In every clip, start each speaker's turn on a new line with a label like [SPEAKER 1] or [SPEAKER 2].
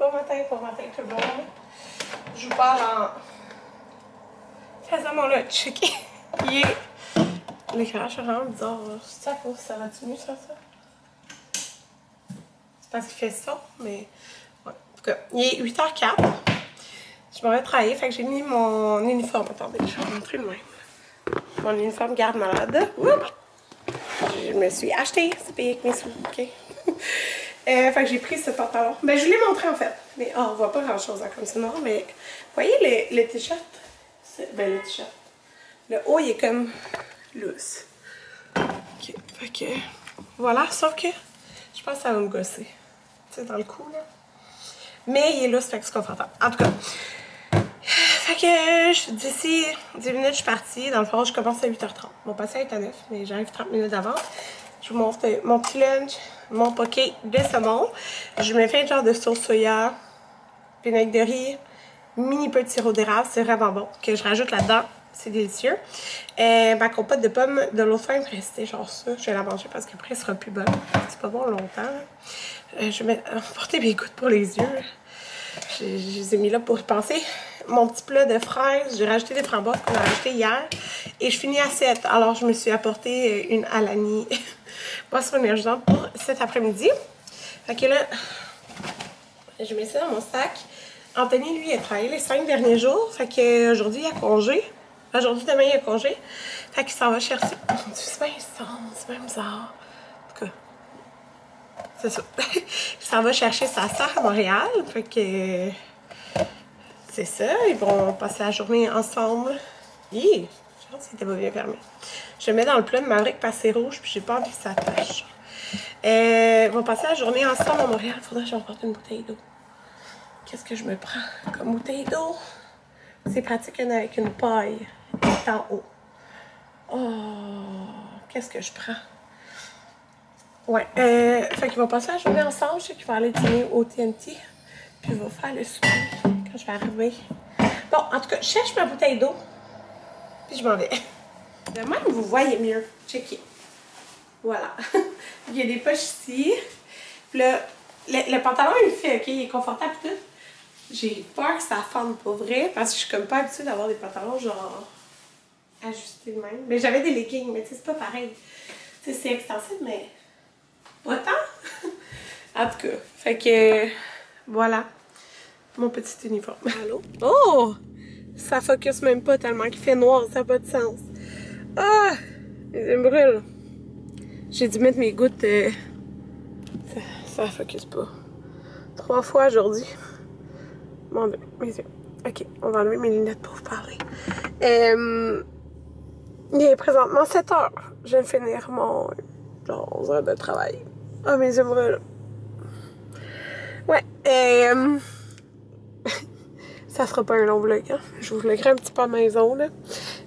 [SPEAKER 1] Bon matin tout le monde. Je vous parle en faisant mon lunch, ok? Il est... L'éclairage est vraiment bizarre. C'est ça pour ça va-tu mieux ça? C'est parce qu'il fait ça, mais... Ouais. En tout cas, il est 8h04. Je m'en vais travailler, fait que j'ai mis mon uniforme. Attendez, je vais vous montrer le même. Mon uniforme garde-malade. Je me suis acheté, c'est payé avec mes sous, ok? Fait que j'ai pris ce pantalon. Ben, je vous l'ai montré en fait. Mais on voit pas grand chose comme ça, non? Mais vous voyez le t-shirt? Ben, le t-shirt. Le haut, il est comme loose. Ok, fait que voilà, sauf que je pense que ça va me gosser. Tu sais, dans le cou, là. Mais il est loose, fait que c'est confortable. En tout cas, fait que d'ici 10 minutes, je suis partie. Dans le fond, je commence à 8h30. Mon patient est à 9, mais j'arrive 30 minutes d'avance. Je vous montre mon petit lunch, mon poké de saumon. Je me fais un genre de sauce soya, vinaigre de riz, mini peu de sirop d'érable, c'est vraiment bon, que je rajoute là-dedans, c'est délicieux. Ma compote de pommes de l'autre fin, il me restait genre ça, je vais la manger parce qu'après, elle sera plus bonne. C'est pas bon longtemps. Je vais porter mes gouttes pour les yeux. Je les ai mis là pour penser. Mon petit plat de fraises, j'ai rajouté des framboises qu'on a acheté hier et je finis à 7. Alors, je me suis apporté une Alani boisson énergisante pour cet après-midi. Fait que là, je mets ça dans mon sac. Anthony, lui, il a travaillé les 5 derniers jours. Fait qu'aujourd'hui, il a congé. Aujourd'hui, demain, il a congé. Fait qu'il s'en va chercher. C'est bien bizarre. En tout cas, c'est ça. Il s'en va chercher sa soeur à Montréal. Fait que c'est ça. Ils vont passer la journée ensemble. Hi! Je pense qu'il était pas bien fermé. Je le mets dans le plat de Maverick parce que c'est rouge. Puis j'ai pas envie que ça tâche. Ils vont passer la journée ensemble à Montréal. Faudrait que j'emporte une bouteille d'eau. Qu'est-ce que je me prends comme bouteille d'eau? C'est pratique avec une paille. Elle est en haut. Oh, qu'est-ce que je prends? Ouais, fait qu'ils vont passer la journée ensemble. Je sais qu'ils vont aller dîner au TNT. Puis ils vont faire le souper quand je vais arriver. Bon, en tout cas, je cherche ma bouteille d'eau. Puis je m'en vais. De même, vous voyez mieux. Checkez. Voilà. Il y a des poches ici. Puis là, le pantalon, il le fait, ok? Il est confortable tout. J'ai peur que ça fende pour vrai parce que je suis comme pas habituée d'avoir des pantalons genre ajustés de même. Mais j'avais des leggings, mais tu sais, c'est pas pareil. Tu sais, c'est extensible, mais pas tant. En tout cas, fait que voilà mon petit uniforme. Allô? Oh! Ça focus même pas tellement qu'il fait noir, ça n'a pas de sens. Ah! Je me brûle. J'ai dû mettre mes gouttes. Ça focus pas. 3 fois aujourd'hui. Mon Dieu, mes yeux. Ok, on va enlever mes lunettes pour vous parler. Il est présentement 7h. Je viens de finir mon genre 11 heures de travail. Ah, mes yeux brûlent. Ouais, ça sera pas un long vlog, hein. Je vous vloggerai un petit peu à la maison, là.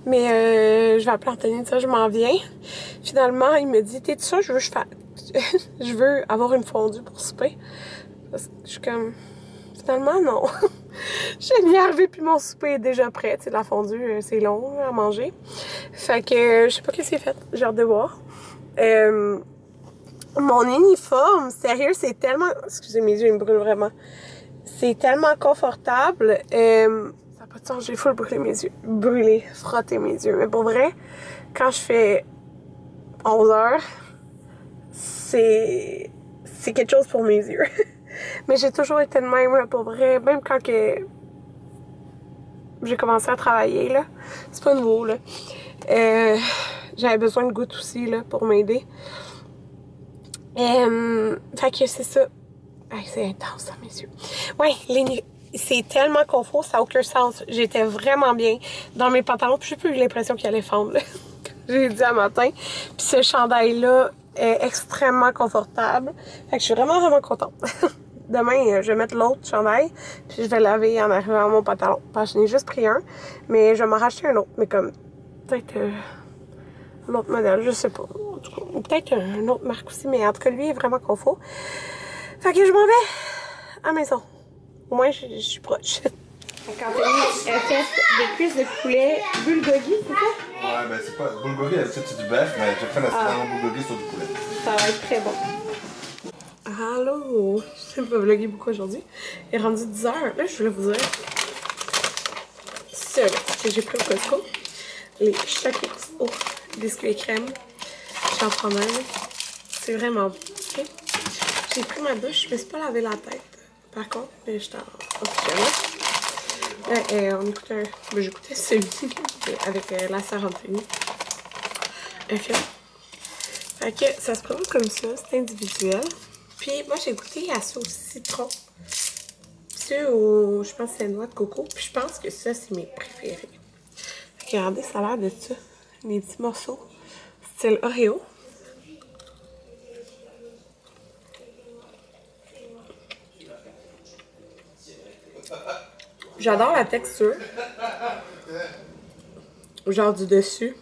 [SPEAKER 1] Mais je vais appeler Anthony, ça, je m'en viens. Finalement, il me dit, t'es-tu ça? Je veux avoir une fondue pour souper. Parce que je suis comme... Finalement, non. Je viens d'arriver puis mon souper est déjà prêt. Tu sais, la fondue, c'est long à manger. Fait que je sais pas qu'est-ce qu'il a fait. J'ai hâte de voir. Mon uniforme, sérieux, c'est tellement... Excusez, mes yeux, ils me brûlent vraiment. C'est tellement confortable. Ça n'a pas de sens, j'ai full brûlé mes yeux. Frotter mes yeux. Mais pour vrai, quand je fais 11 heures, c'est quelque chose pour mes yeux. Mais j'ai toujours été de même, là, pour vrai. Même quand que j'ai commencé à travailler, là. C'est pas nouveau, là. J'avais besoin de gouttes aussi, là, pour m'aider. Fait que c'est ça. C'est intense, ça, mes yeux. Ouais, c'est tellement confort, ça n'a aucun sens. J'étais vraiment bien dans mes pantalons, puis j'ai plus eu l'impression qu'il allait fondre, là. J'ai dit à matin. Puis ce chandail-là est extrêmement confortable. Fait que je suis vraiment, vraiment contente. Demain, je vais mettre l'autre chandail, puis je vais laver en arrivant à mon pantalon. Parce que je n'ai juste pris un, mais je vais m'en racheter un autre. Mais comme, peut-être un autre modèle, je sais pas. En tout cas, ou peut-être une autre marque aussi, mais en tout cas, lui est vraiment confort. Fait que je m'en vais à la maison. Au moins, je suis proche. Donc, Anthony a fait des cuisses de poulet bulgogi, c'est ça?
[SPEAKER 2] Ouais, ben c'est pas... Bulgogi, d'habitude, c'est du bœuf, mais j'ai fait la bulgogi sur du poulet.
[SPEAKER 1] Ça va être très bon. Ah, Allô! Je n'ai pas vlogué beaucoup aujourd'hui. Il est rendu 10 h. Là, je voulais vous dire ça que j'ai pris au Costco. Les Chocix au biscuits et crème. J'en prends un. C'est vraiment bon. Okay? J'ai pris ma douche. Je me suis pas lavé la tête. Par contre, j'étais en pyjama. On écoutait j'écoutais celui avec la sœur Anthony. Un film. Fait que ça se présente comme ça. C'est individuel. Puis moi, j'ai goûté à ça au citron. Ça au, je pense que c'est noix de coco. Puis je pense que ça, c'est mes préférés. Fait que regardez, ça a l'air de ça. Mes petits morceaux. Style Oreo. J'adore la texture. Genre du dessus.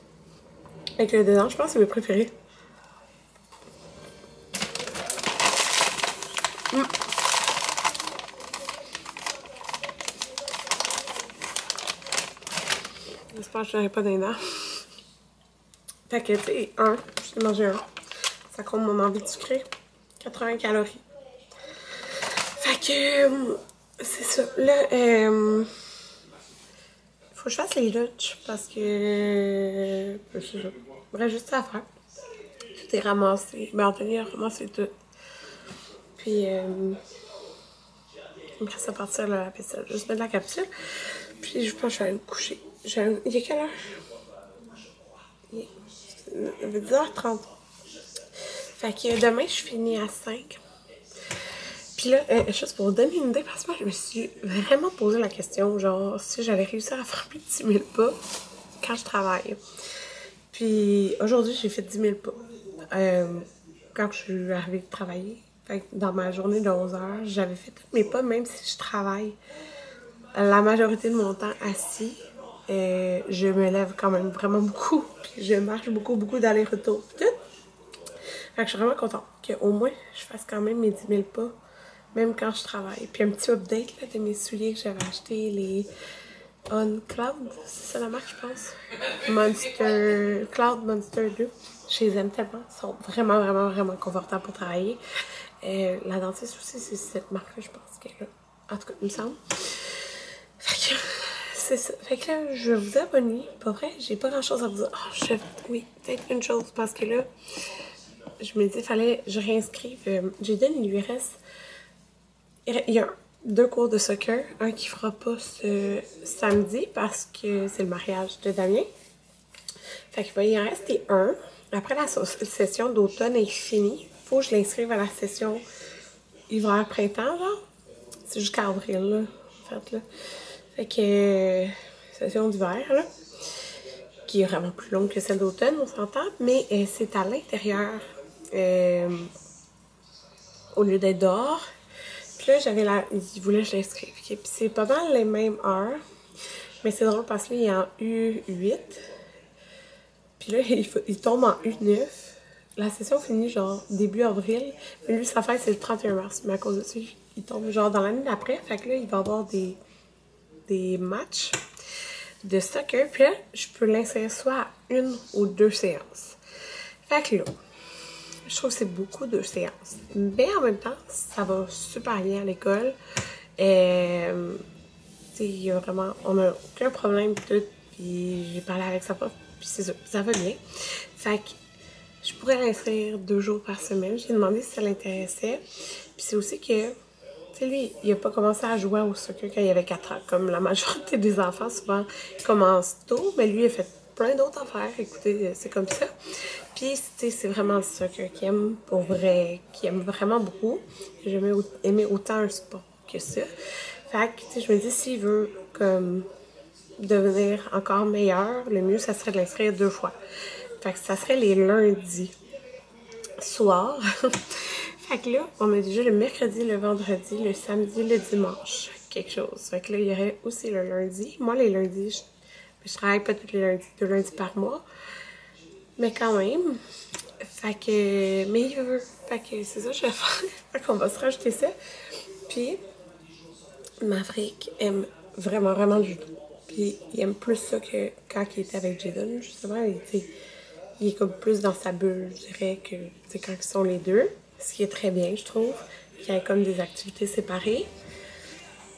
[SPEAKER 1] Avec le dedans, je pense que c'est mes préférés. J'espère que je n'aurai pas d'un dents. Fait que, tu sais, je vais manger un. Ça compte mon envie de sucré. 80 calories. Fait que, c'est ça. Là, faut que je fasse les lunchs parce que, c'est ça. Bref, juste ça à faire. Tout est ramassé. Ben, Anthony a ramassé tout. Puis, il me reste à partir la vaisselle. Juste mettre la capsule. Puis, je pense que je vais aller me coucher. Il est quelle heure? Il est 10h30. Fait que demain, je finis à 5. Puis là, juste pour vous donner une idée, parce que moi, je me suis vraiment posé la question, genre, si j'allais réussir à faire mes 10 000 pas quand je travaille. Puis aujourd'hui, j'ai fait 10 000 pas. Quand je suis arrivée de travailler. Fait que dans ma journée de 11 heures, j'avais fait tous mes pas, même si je travaille la majorité de mon temps assis. Je me lève quand même vraiment beaucoup. Puis je marche beaucoup d'aller-retour. Tout. Fait que je suis vraiment contente qu'au moins je fasse quand même mes 10 000 pas, même quand je travaille. Puis un petit update là, de mes souliers que j'avais achetés, les On Cloud, c'est ça la marque, je pense. Cloud Monster 2. Je les aime tellement. Ils sont vraiment confortables pour travailler. La dentiste aussi, c'est cette marque-là, je pense qu'elle est là. En tout cas, il me semble. Fait que c'est ça. Fait que là, je vais vous dire bonne nuit. Pas vrai, j'ai pas grand-chose à vous dire. Oh, oui, peut-être une chose, parce que là, je me dis, fallait que je réinscrive. J'ai donné, il lui reste. Il y a 2 cours de soccer. Un qui fera pas ce samedi parce que c'est le mariage de Damien. Fait qu'il va y en rester un. Après la session d'automne est finie. Faut que je l'inscrive à la session hiver-printemps, genre. C'est jusqu'à avril, là, en fait, là. Fait que, session d'hiver, là, qui est vraiment plus longue que celle d'automne, on s'entend, mais c'est à l'intérieur, au lieu d'être dehors. Puis là, il voulait que je l'inscrive. Okay? Puis c'est pas mal les mêmes heures, mais c'est drôle parce que là, il est en U8. Puis là, il tombe en U9. La session finit genre début avril, mais lui, sa fête, c'est le 31 mars. Mais à cause de ça, il tombe genre dans l'année d'après. Fait que là, il va avoir des matchs de soccer. Puis là, je peux l'insérer soit à 1 ou 2 séances. Fait que là, je trouve que c'est beaucoup de séances. Mais en même temps, ça va super bien à l'école. Il y a vraiment, on n'a aucun problème tout. Puis j'ai parlé avec sa prof. Puis c'est ça va bien. Fait que je pourrais l'inscrire 2 jours par semaine. J'ai demandé si ça l'intéressait. Puis c'est aussi que, tu sais, lui, il n'a pas commencé à jouer au soccer quand il avait 4 ans. Comme la majorité des enfants, souvent, ils commencent tôt. Mais lui, il a fait plein d'autres affaires. Écoutez, c'est comme ça. Puis, tu sais, c'est vraiment le soccer qu'il aime, pour vrai, qu'il aime vraiment beaucoup. J'ai jamais aimé autant un sport que ça. Fait que, tu sais, je me dis, s'il veut, comme, devenir encore meilleur, le mieux, ça serait de l'inscrire 2 fois. Fait que ça serait les lundis soir. Fait que là, on a déjà le mercredi, le vendredi, le samedi, le dimanche. Quelque chose. Fait que là, il y aurait aussi le lundi. Moi, les lundis, je travaille pas tous les lundis, 2 lundis par mois. Mais quand même. Fait que, mais il veut. Fait que c'est ça que je vais faire. Fait qu'on va se rajouter ça. Puis, Maverick aime vraiment le judo. Puis, il aime plus ça que quand il était avec Jaden, justement. Il est comme plus dans sa bulle, je dirais, que quand ils sont les deux. ce qui est très bien, je trouve, qu'il y ait comme des activités séparées.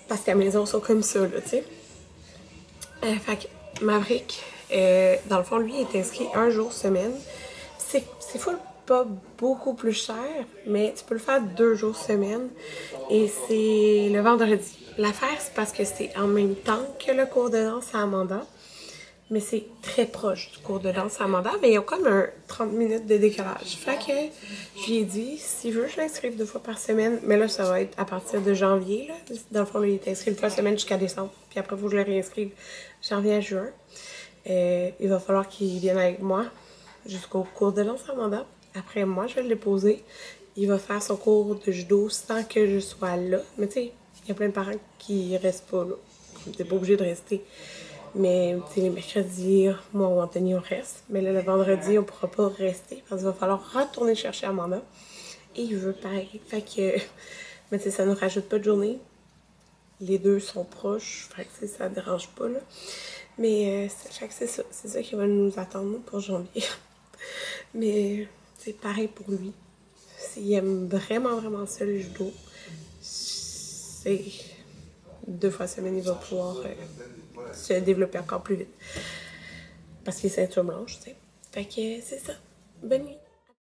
[SPEAKER 1] Parce qu'à la maison, ils sont comme ça, là, tu sais. Fait que Maverick, dans le fond, lui, il est inscrit un jour semaine. C'est full pas beaucoup plus cher, mais tu peux le faire 2 jours semaine. Et c'est le vendredi. L'affaire, c'est parce que c'est en même temps que le cours de danse à Amanda. Mais c'est très proche du cours de danse à Amanda, mais il y a comme un 30 minutes de décalage. Fait que je lui ai dit, si je veux, je l'inscrive 2 fois par semaine, mais là, ça va être à partir de janvier. Là. Dans le fond, il est inscrit 1 fois semaine jusqu'à décembre, puis après, il faut que je le réinscrive janvier à juin. Il va falloir qu'il vienne avec moi jusqu'au cours de danse à Amanda. Après, moi, je vais le déposer. Il va faire son cours de judo sans que je sois là. Mais tu sais, il y a plein de parents qui restent pas là. T'es pas obligé de rester. Mais les mercredis, moi ou Anthony, on reste. Mais là, le vendredi, on pourra pas rester parce qu'il va falloir retourner chercher Amanda. Et il veut pareil. Fait que, mais tu sais, ça nous rajoute pas de journée. Les deux sont proches. Fait que ça dérange pas, là. Mais fait que c'est ça. C'est ça qui va nous attendre pour janvier. Mais c'est pareil pour lui. S'il aime vraiment, vraiment ça, le judo, c'est 2 fois semaine, il va pouvoir se développer encore plus vite. Parce qu'il est ceinture blanche, tu sais. Fait que c'est ça. Bonne nuit.